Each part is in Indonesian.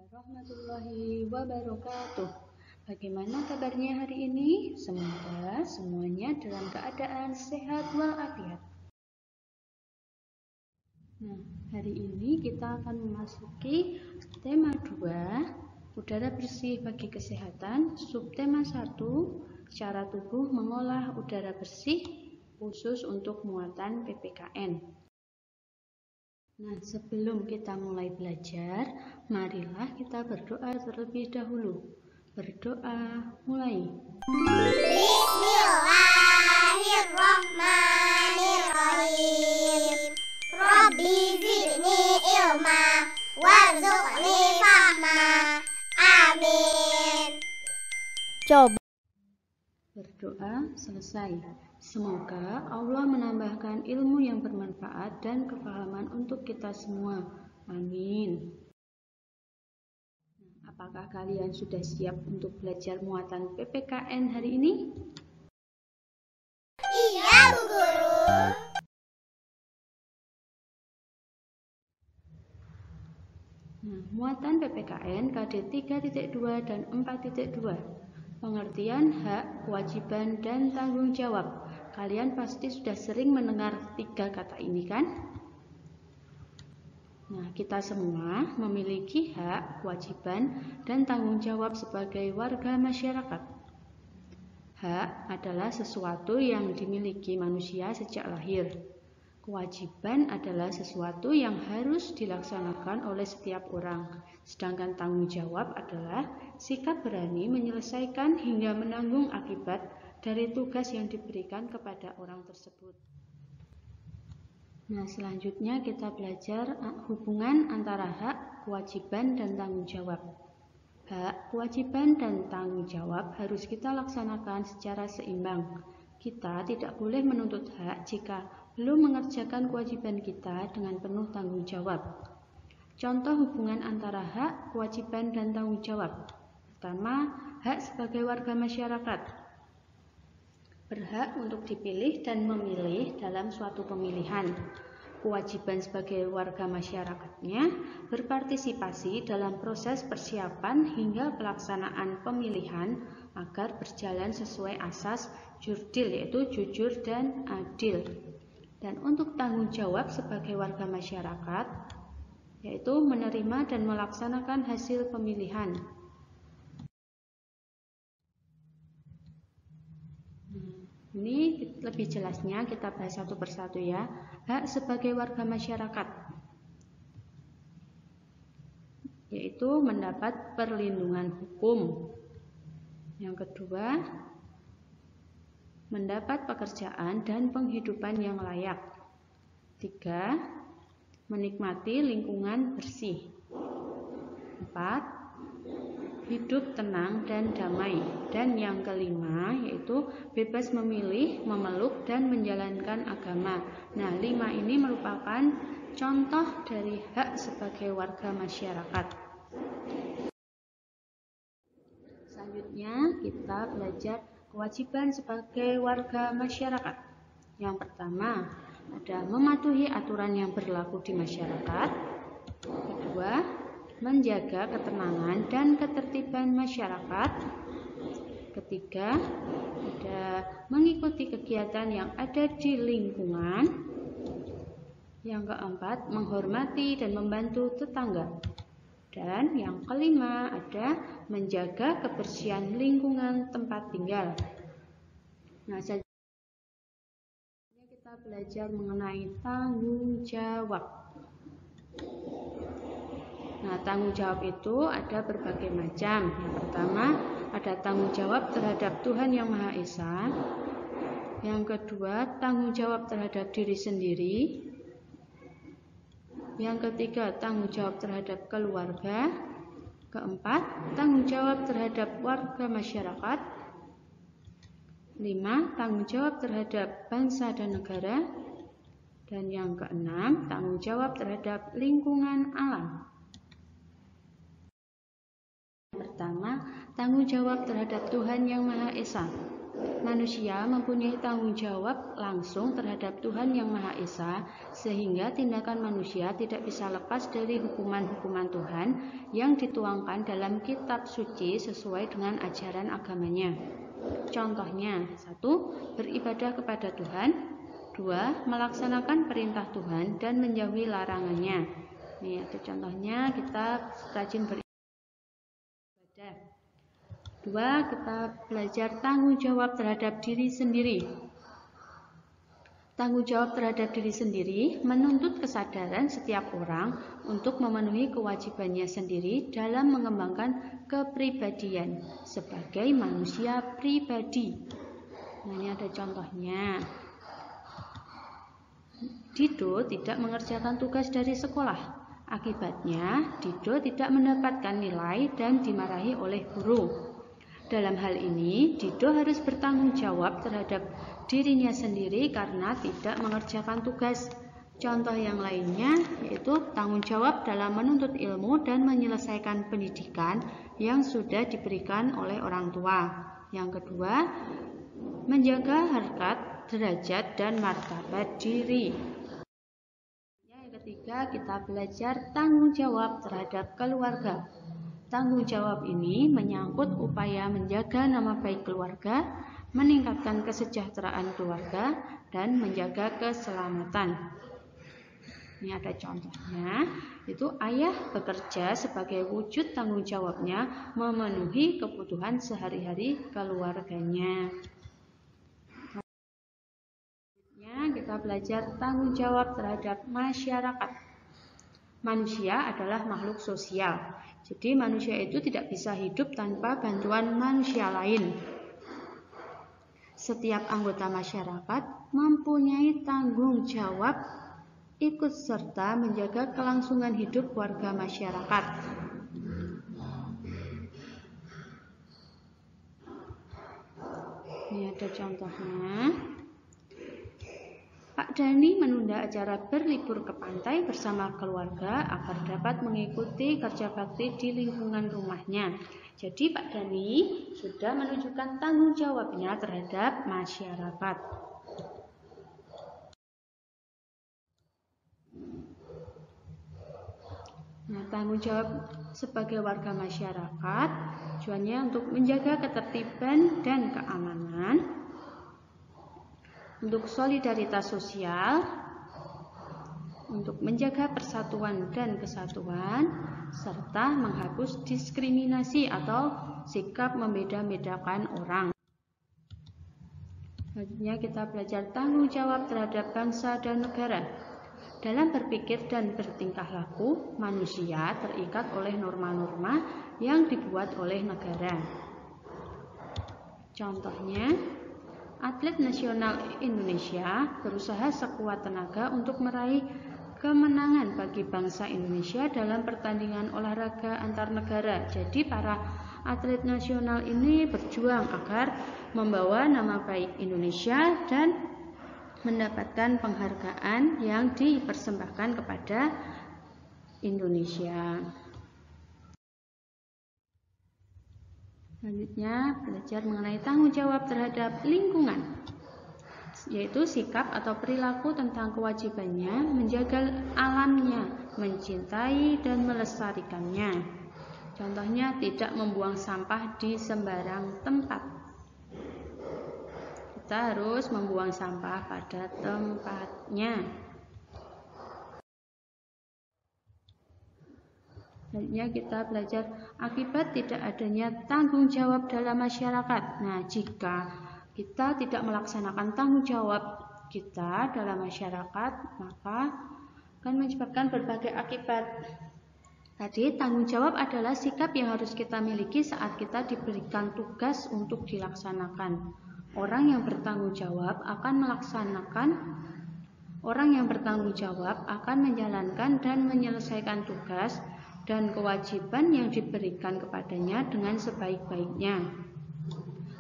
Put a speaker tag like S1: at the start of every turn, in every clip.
S1: Warahmatullahi wabarakatuh. Bagaimana kabarnya hari ini? Semoga semuanya dalam keadaan sehat walafiat. Nah, hari ini kita akan memasuki tema 2, udara bersih bagi kesehatan, subtema 1, cara tubuh mengolah udara bersih khusus untuk muatan PPKN. Nah, sebelum kita mulai belajar, marilah kita berdoa terlebih dahulu. Berdoa, mulai.
S2: Bismillahirrahmanirrahim. Rabbi zidni ilma warzuqni fahma. Amin.
S1: Coba. Berdoa selesai. Semoga Allah menambahkan ilmu yang bermanfaat dan kefahaman untuk kita semua. Amin. Apakah kalian sudah siap untuk belajar muatan PPKN hari ini?
S2: Iya, Bu Guru.
S1: Nah, muatan PPKN KD 3.2 dan 4.2. Pengertian hak, kewajiban, dan tanggung jawab. Kalian pasti sudah sering mendengar 3 kata ini kan? Nah, kita semua memiliki hak, kewajiban, dan tanggung jawab sebagai warga masyarakat. Hak adalah sesuatu yang dimiliki manusia sejak lahir. Kewajiban adalah sesuatu yang harus dilaksanakan oleh setiap orang. Sedangkan tanggung jawab adalah sikap berani menyelesaikan hingga menanggung akibat dari tugas yang diberikan kepada orang tersebut. Nah, selanjutnya kita belajar hubungan antara hak, kewajiban, dan tanggung jawab. Hak, kewajiban, dan tanggung jawab harus kita laksanakan secara seimbang. Kita tidak boleh menuntut hak jika belum mengerjakan kewajiban kita dengan penuh tanggung jawab. Contoh hubungan antara hak, kewajiban, dan tanggung jawab. Pertama, hak sebagai warga masyarakat. Berhak untuk dipilih dan memilih dalam suatu pemilihan. Kewajiban sebagai warga masyarakatnya berpartisipasi dalam proses persiapan hingga pelaksanaan pemilihan agar berjalan sesuai asas jurdil, yaitu jujur dan adil. Dan untuk tanggung jawab sebagai warga masyarakat, yaitu menerima dan melaksanakan hasil pemilihan. Ini lebih jelasnya kita bahas satu persatu ya. Hak sebagai warga masyarakat, yaitu mendapat perlindungan hukum. Yang kedua, mendapat pekerjaan dan penghidupan yang layak. 3. Menikmati lingkungan bersih. 4. Hidup tenang dan damai. Dan yang kelima yaitu bebas memilih, memeluk, dan menjalankan agama. Nah, 5 ini merupakan contoh dari hak sebagai warga masyarakat. Selanjutnya kita belajar kewajiban sebagai warga masyarakat. Yang pertama, ada mematuhi aturan yang berlaku di masyarakat. Kedua, menjaga ketenangan dan ketertiban masyarakat. Ketiga, ada mengikuti kegiatan yang ada di lingkungan. Yang keempat, menghormati dan membantu tetangga. Dan yang kelima, ada menjaga kebersihan lingkungan tempat tinggal. Nah, kita belajar mengenai tanggung jawab. Nah, tanggung jawab itu ada berbagai macam. Yang pertama, ada tanggung jawab terhadap Tuhan Yang Maha Esa. Yang kedua, tanggung jawab terhadap diri sendiri. Yang ketiga, tanggung jawab terhadap keluarga. Keempat, tanggung jawab terhadap warga masyarakat. 5. Tanggung jawab terhadap bangsa dan negara. Dan yang keenam, tanggung jawab terhadap lingkungan alam. Pertama, tanggung jawab terhadap Tuhan Yang Maha Esa. Manusia mempunyai tanggung jawab langsung terhadap Tuhan Yang Maha Esa, sehingga tindakan manusia tidak bisa lepas dari hukuman-hukuman Tuhan yang dituangkan dalam kitab suci sesuai dengan ajaran agamanya. Contohnya, 1. Beribadah kepada Tuhan. 2. Melaksanakan perintah Tuhan dan menjauhi larangannya. Ini ada contohnya, kita rajin beribadah. 2. Kita belajar tanggung jawab terhadap diri sendiri. Tanggung jawab terhadap diri sendiri menuntut kesadaran setiap orang untuk memenuhi kewajibannya sendiri dalam mengembangkan kepribadian sebagai manusia pribadi. Nah, ini ada contohnya. Dido tidak mengerjakan tugas dari sekolah. Akibatnya, Dido tidak mendapatkan nilai dan dimarahi oleh guru. Dalam hal ini, Dido harus bertanggung jawab terhadap dirinya sendiri karena tidak mengerjakan tugas. Contoh yang lainnya yaitu tanggung jawab dalam menuntut ilmu dan menyelesaikan pendidikan yang sudah diberikan oleh orang tua. Yang kedua, menjaga harkat, derajat, dan martabat diri. Yang ketiga, kita belajar tanggung jawab terhadap keluarga. Tanggung jawab ini menyangkut upaya menjaga nama baik keluarga, meningkatkan kesejahteraan keluarga, dan menjaga keselamatan. Ini ada contohnya, itu ayah bekerja sebagai wujud tanggung jawabnya memenuhi kebutuhan sehari-hari keluarganya. Selanjutnya kita belajar tanggung jawab terhadap masyarakat. Manusia adalah makhluk sosial. Jadi manusia itu tidak bisa hidup tanpa bantuan manusia lain. Setiap anggota masyarakat mempunyai tanggung jawab ikut serta menjaga kelangsungan hidup warga masyarakat. Ini ada contohnya. Pak Dani menunda acara berlibur ke pantai bersama keluarga agar dapat mengikuti kerja bakti di lingkungan rumahnya. Jadi Pak Dani sudah menunjukkan tanggung jawabnya terhadap masyarakat. Nah, tanggung jawab sebagai warga masyarakat tujuannya untuk menjaga ketertiban dan keamanan, untuk solidaritas sosial, untuk menjaga persatuan dan kesatuan, serta menghapus diskriminasi atau sikap membeda-bedakan orang. Selanjutnya kita belajar tanggung jawab terhadap bangsa dan negara. Dalam berpikir dan bertingkah laku, manusia terikat oleh norma-norma yang dibuat oleh negara. Contohnya, atlet nasional Indonesia berusaha sekuat tenaga untuk meraih kemenangan bagi bangsa Indonesia dalam pertandingan olahraga antar negara. Jadi para atlet nasional ini berjuang agar membawa nama baik Indonesia dan mendapatkan penghargaan yang dipersembahkan kepada Indonesia. Selanjutnya, belajar mengenai tanggung jawab terhadap lingkungan, yaitu sikap atau perilaku tentang kewajibannya menjaga alamnya, mencintai dan melestarikannya. Contohnya, tidak membuang sampah di sembarang tempat. Kita harus membuang sampah pada tempatnya. Selanjutnya kita belajar akibat tidak adanya tanggung jawab dalam masyarakat. Nah, jika kita tidak melaksanakan tanggung jawab kita dalam masyarakat, maka akan menyebabkan berbagai akibat. Tadi, tanggung jawab adalah sikap yang harus kita miliki saat kita diberikan tugas untuk dilaksanakan. Orang yang bertanggung jawab akan menjalankan dan menyelesaikan tugas dan kewajiban yang diberikan kepadanya dengan sebaik-baiknya.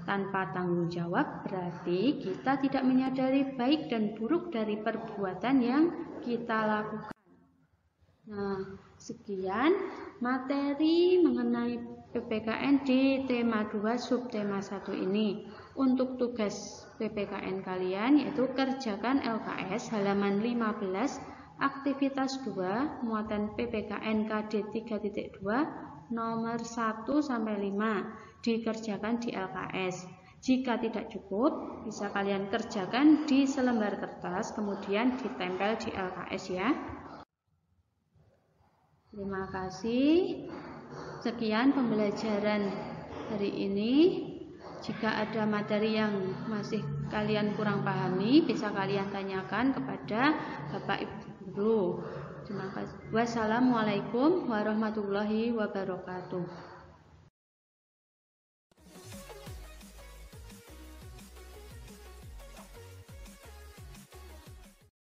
S1: Tanpa tanggung jawab berarti kita tidak menyadari baik dan buruk dari perbuatan yang kita lakukan. Nah, sekian materi mengenai PPKN di tema 2 subtema 1 ini. Untuk tugas PPKN kalian yaitu kerjakan LKS halaman 15 aktivitas 2 muatan PPKN KD 3.2 nomor 1 sampai 5 dikerjakan di LKS. Jika tidak cukup, bisa kalian kerjakan di selembar kertas kemudian ditempel di LKS ya. Terima kasih. Sekian pembelajaran hari ini. Jika ada materi yang masih kalian kurang pahami, bisa kalian tanyakan kepada Bapak Ibu Guru. Terima kasih. Wassalamualaikum warahmatullahi wabarakatuh.